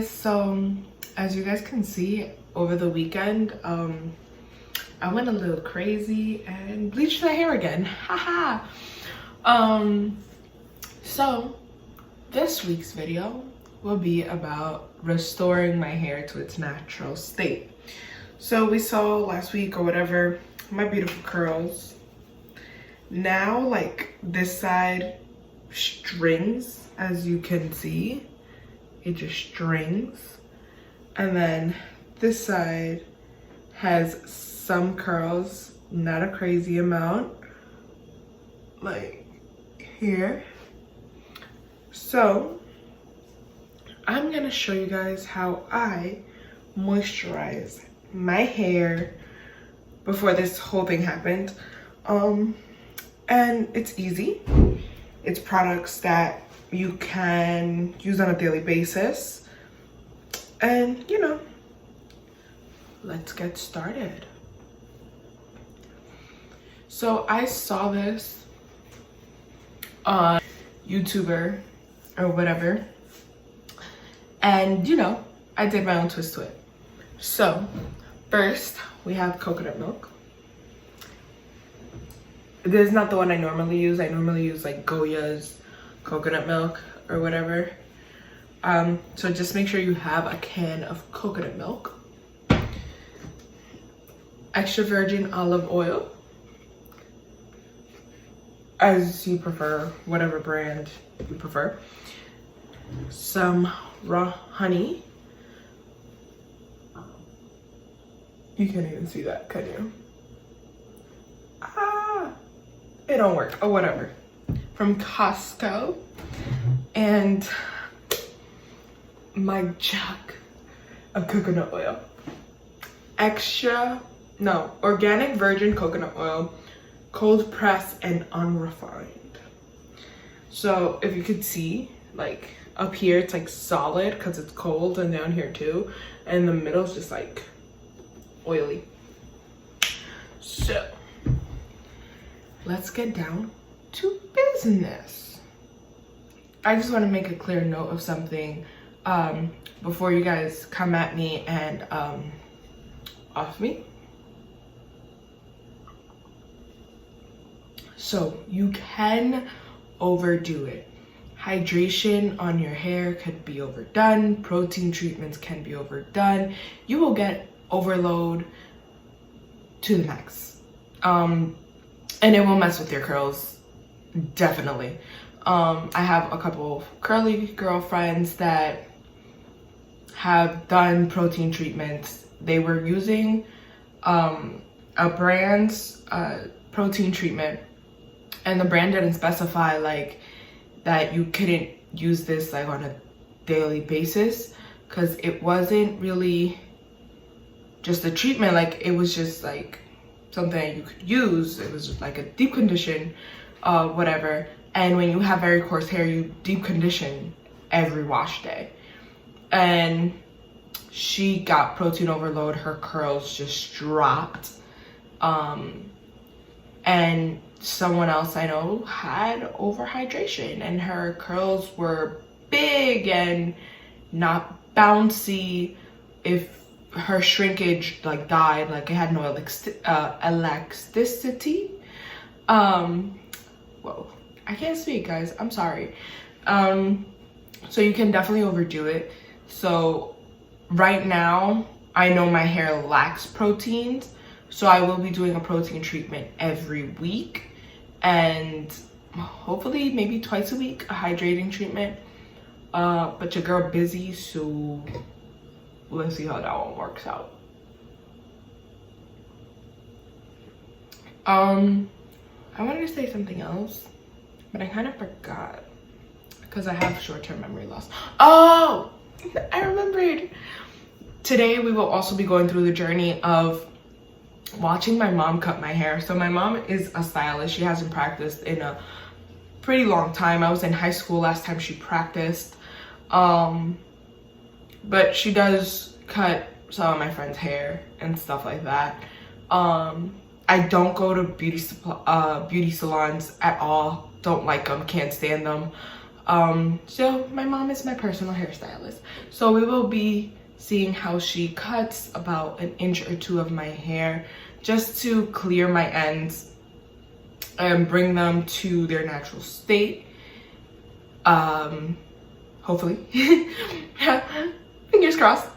guys, so as you guys can see, over the weekend I went a little crazy and bleached my hair again. Haha. So this week's video will be about restoring my hair to its natural state. So we saw last week or whatever my beautiful curls. Now like this side strings, as you can see, it just strings, and then this side has some curls, not a crazy amount, like here. So I'm gonna show you guys how I moisturize my hair before this whole thing happened. And it's easy. It's products that you can use on a daily basis. And you know, let's get started. So I saw this on YouTuber or whatever, and you know, I did my own twist to it. So first we have coconut milk. This is not the one I normally use. I normally use like Goya's coconut milk or whatever. So just make sure you have a can of coconut milk, extra virgin olive oil, as you prefer, whatever brand you prefer, some raw honey. You can't even see that, can you? It don't work. Oh, whatever. From Costco. And my jug of coconut oil. Organic virgin coconut oil, cold pressed and unrefined. So if you could see, like up here it's like solid because it's cold, and down here too, and the middle is just like oily. So let's get down to business. I just want to make a clear note of something before you guys come at me and off me. So you can overdo it. Hydration on your hair could be overdone. Protein treatments can be overdone. You will get overload to the max. And it will mess with your curls, definitely. I have a couple of curly girlfriends that have done protein treatments. They were using a brand's protein treatment, and the brand didn't specify like that you couldn't use this like on a daily basis, because it wasn't really just a treatment. Like it was just like something you could use. It was just like a deep condition, whatever. And when you have very coarse hair, you deep condition every wash day. And she got protein overload. Her curls just dropped. And someone else I know had overhydration, and her curls were big and not bouncy. If her shrinkage like died, like it had no elasticity. Whoa, I can't speak, guys, I'm sorry. So you can definitely overdo it. So right now I know my hair lacks proteins, so I will be doing a protein treatment every week, and hopefully maybe twice a week a hydrating treatment. But your girl busy, so let's see how that one works out. I wanted to say something else, but I kind of forgot because I have short-term memory loss. Oh, I remembered. Today we will also be going through the journey of watching my mom cut my hair. So my mom is a stylist. She hasn't practiced in a pretty long time. I was in high school last time she practiced. But she does cut some of my friends' hair and stuff like that. I don't go to beauty salons at all. Don't like them, can't stand them. So my mom is my personal hairstylist. So we will be seeing how she cuts about an inch or two of my hair just to clear my ends and bring them to their natural state. Hopefully. Fingers crossed.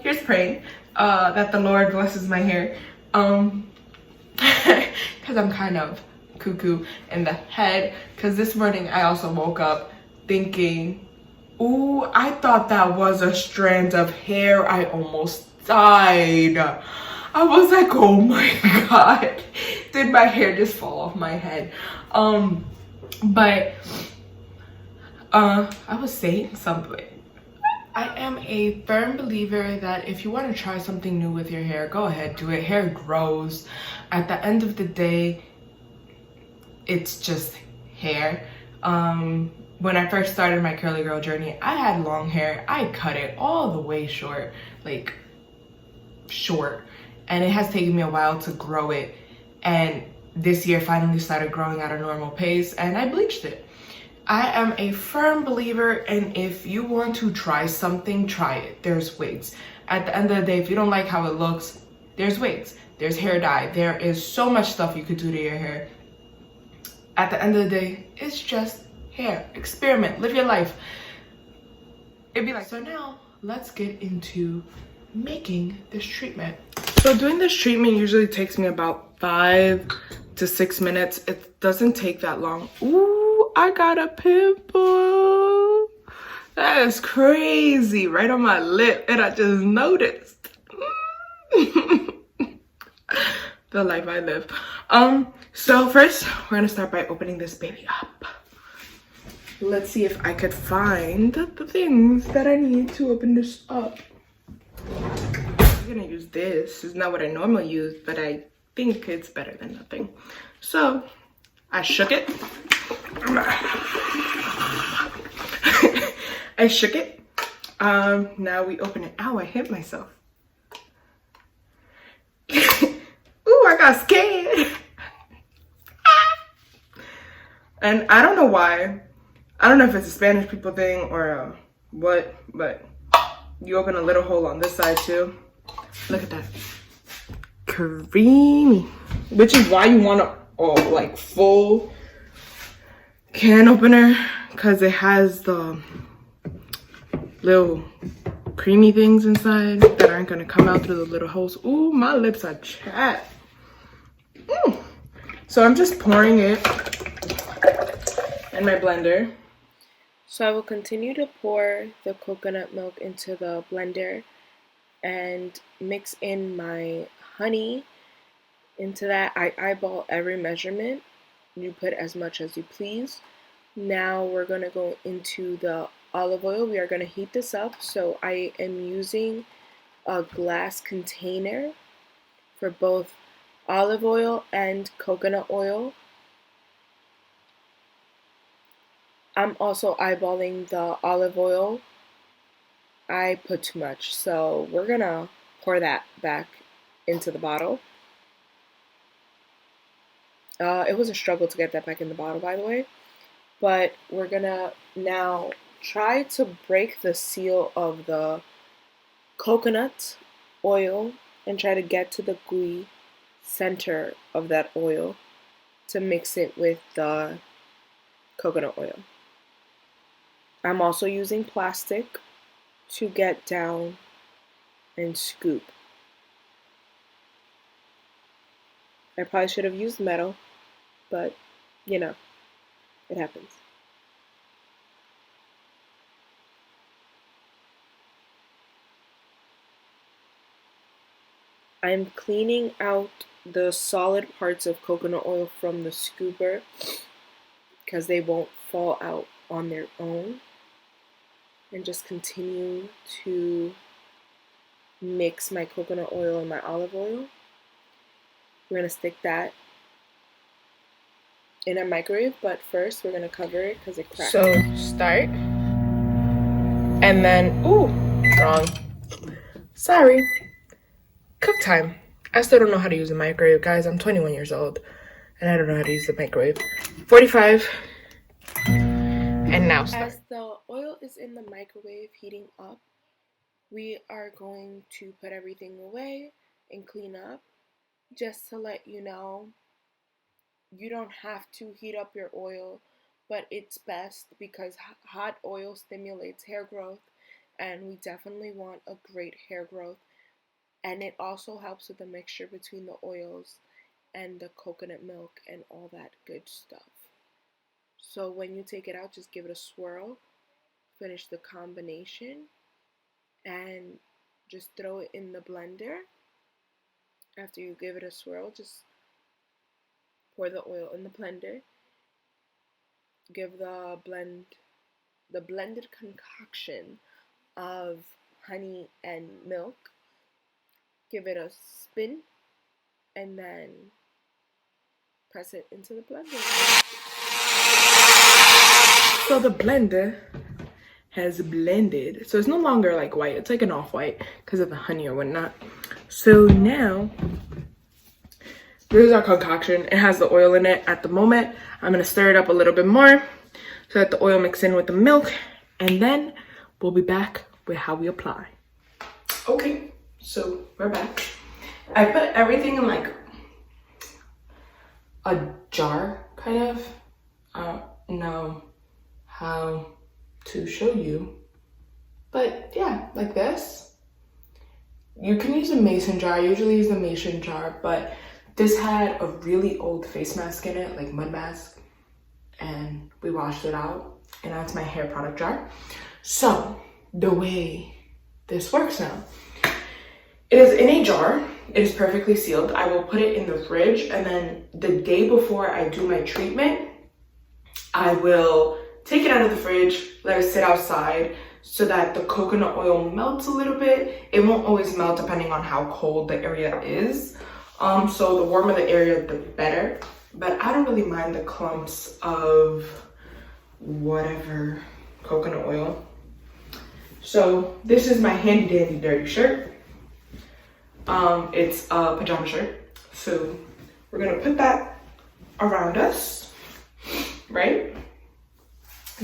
Here's praying that the Lord blesses my hair. Because I'm kind of cuckoo in the head. Because this morning I also woke up thinking, ooh, I thought that was a strand of hair. I almost died. I was like, oh my God, did my hair just fall off my head? But I was saying something. I am a firm believer that if you want to try something new with your hair, go ahead, do it. Hair grows. At the end of the day, it's just hair. When I first started my curly girl journey, I had long hair. I cut it all the way short, like short. And it has taken me a while to grow it. And this year finally started growing at a normal pace and I bleached it. I am a firm believer, and if you want to try something, try it. There's wigs. At the end of the day, if you don't like how it looks, there's wigs. There's hair dye. There is so much stuff you could do to your hair. At the end of the day, it's just hair. Experiment. Live your life. It'd be like, so now let's get into making this treatment. So doing this treatment usually takes me about 5 to 6 minutes. It doesn't take that long. Ooh. I got a pimple. That is crazy. Right on my lip. And I just noticed. The life I live. So first, we're going to start by opening this baby up. Let's see if I could find the things that I need to open this up. I'm going to use this. It's not what I normally use, but I think it's better than nothing. So, I shook it. I shook it. Now we open it. Ow, I hit myself. Ooh, I got scared. And I don't know why. I don't know if it's a Spanish people thing or what, but you open a little hole on this side too. Look at that. Creamy. Which is why you want a like full can opener, because it has the little creamy things inside that aren't going to come out through the little holes. Ooh, my lips are chapped. So I'm just pouring it in my blender. So I will continue to pour the coconut milk into the blender and mix in my honey into that. I eyeball every measurement. You put as much as you please. Now we're going to go into the olive oil. We are going to heat this up. So I am using a glass container for both olive oil and coconut oil. I'm also eyeballing the olive oil. I put too much, so we're going to pour that back into the bottle. It was a struggle to get that back in the bottle, by the way. But we're gonna now try to break the seal of the coconut oil and try to get to the gooey center of that oil to mix it with the coconut oil. I'm also using plastic to get down and scoop. I probably should have used metal, but you know, it happens. I'm cleaning out the solid parts of coconut oil from the scooper because they won't fall out on their own, and just continue to mix my coconut oil and my olive oil. We're going to stick that in a microwave, but first we're going to cover it because it cracks. So start, and then, ooh, wrong. Sorry. Cook time. I still don't know how to use a microwave, guys. I'm 21 years old, and I don't know how to use the microwave. 45. And now start. As the oil is in the microwave heating up, we are going to put everything away and clean up. Just to let you know, you don't have to heat up your oil, but it's best because hot oil stimulates hair growth, and we definitely want a great hair growth. And it also helps with the mixture between the oils and the coconut milk and all that good stuff. So when you take it out, just give it a swirl, finish the combination, and just throw it in the blender. After you give it a swirl, just pour the oil in the blender. Give the blended concoction of honey and milk. Give it a spin and then press it into the blender. So the blender has blended. So it's no longer like white. It's like an off-white because of the honey or whatnot. So now, this is our concoction. It has the oil in it at the moment. I'm going to stir it up a little bit more so that the oil mix in with the milk. And then we'll be back with how we apply. Okay, so we're back. I put everything in like a jar, kind of. I don't know how to show you, but yeah, like this. You can use a mason jar. I usually use the mason jar, but this had a really old face mask in it, like mud mask, and we washed it out, and that's my hair product jar. So the way this works now, it is in a jar. It is perfectly sealed. I will put it in the fridge, and then the day before I do my treatment, I will take it out of the fridge, let it sit outside so that the coconut oil melts a little bit. It won't always melt depending on how cold the area is. So the warmer the area, the better. But I don't really mind the clumps of whatever coconut oil. So this is my handy dandy dirty shirt. It's a pajama shirt. So we're gonna put that around us, right?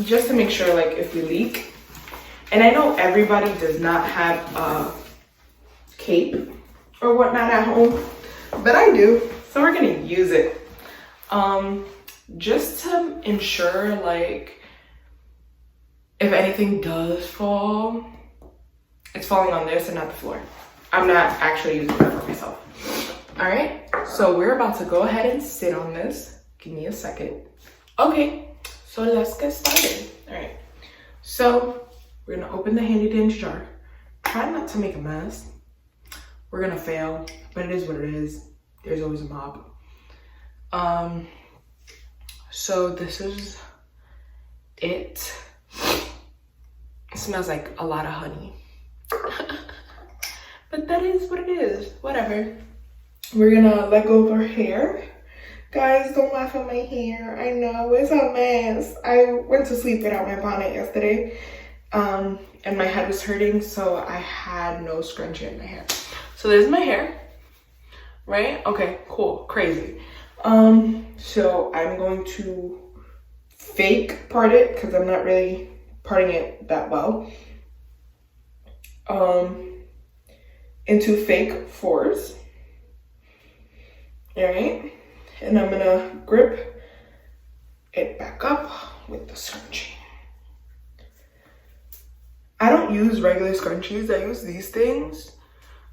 Just to make sure, like, if we leak. And I know everybody does not have a cape or whatnot at home, but I do, so we're gonna use it. Just to ensure, like, if anything does fall, it's falling on this and not the floor. I'm not actually using it for myself. All right, so we're about to go ahead and sit on this. Give me a second. Okay. So let's get started. All right, so we're gonna open the handy dandy jar. Try not to make a mess. We're gonna fail, but it is what it is. There's always a mob. So this is it. It smells like a lot of honey. But that is what it is, whatever. We're gonna let go of our hair. Guys, don't laugh at my hair. I know, it's a mess. I went to sleep without my bonnet yesterday, and my head was hurting, so I had no scrunchie in my hair. So there's my hair, right? Okay, cool, crazy. So I'm going to fake part it, because I'm not really parting it that well, into fake fours, all right? And I'm gonna grip it back up with the scrunchie. I don't use regular scrunchies, I use these things.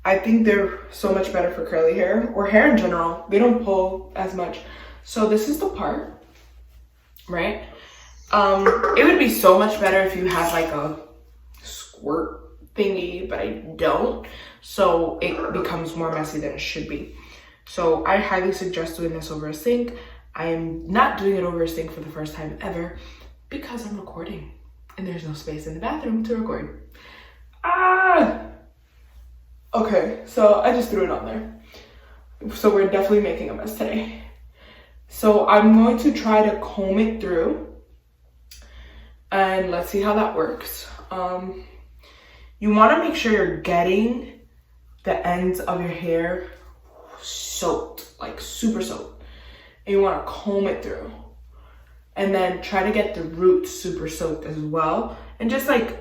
I think they're so much better for curly hair, or hair in general. They don't pull as much. So this is the part, right? It would be so much better if you had like a squirt thingy, but I don't. So it becomes more messy than it should be. So I highly suggest doing this over a sink. I am not doing it over a sink for the first time ever because I'm recording and there's no space in the bathroom to record. Okay, so I just threw it on there. So we're definitely making a mess today. So I'm going to try to comb it through and let's see how that works. You want to make sure you're getting the ends of your hair soaked, like super soaked, and you want to comb it through. and then try to get the roots super soaked as well, and just like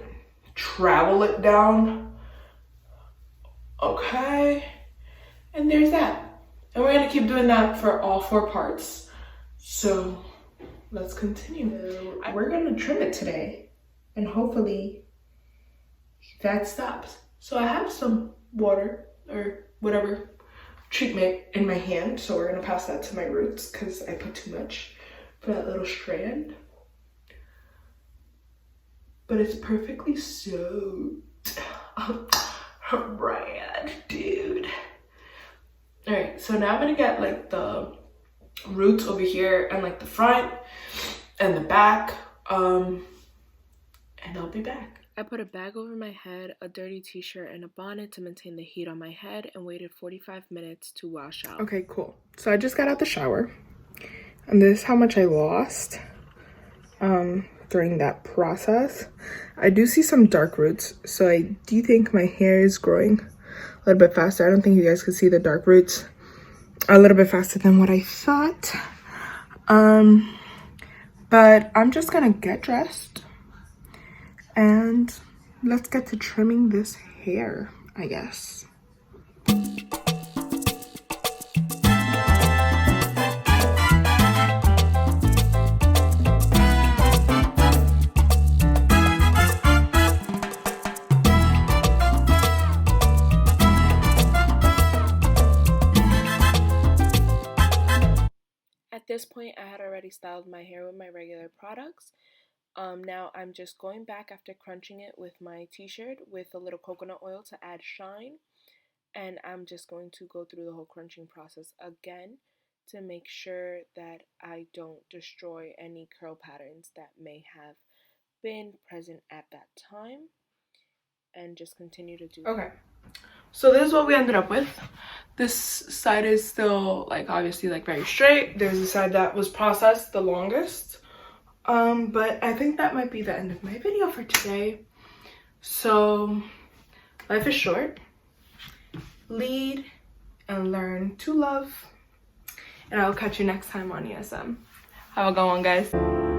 travel it down. Okay, and there's that. And we're gonna keep doing that for all 4 parts. So let's continue. We're gonna trim it today, and hopefully that stops. So I have some water or whatever treatment in my hand, so we're gonna pass that to my roots because I put too much for that little strand. But it's perfectly soaked. Rad, dude. All right, so now I'm gonna get like the roots over here and like the front and the back, and I'll be back. I put a bag over my head, a dirty t-shirt, and a bonnet to maintain the heat on my head, and waited 45 minutes to wash out. Okay, cool. So I just got out the shower, and this is how much I lost during that process. I do see some dark roots, so I do think my hair is growing a little bit faster. I don't think you guys can see the dark roots a little bit faster than what I thought. But I'm just gonna get dressed and let's get to trimming this hair, I guess. At this point, I had already styled my hair with my regular products. Now I'm just going back after crunching it with my t-shirt with a little coconut oil to add shine. And I'm just going to go through the whole crunching process again to make sure that I don't destroy any curl patterns that may have been present at that time. And just continue to do that. Okay. So this is what we ended up with. This side is still like obviously like very straight. There's a side that was processed the longest. But I think that might be the end of my video for today. So life is short. Lead and learn to love. And I'll catch you next time on ESM. Have a good one, guys.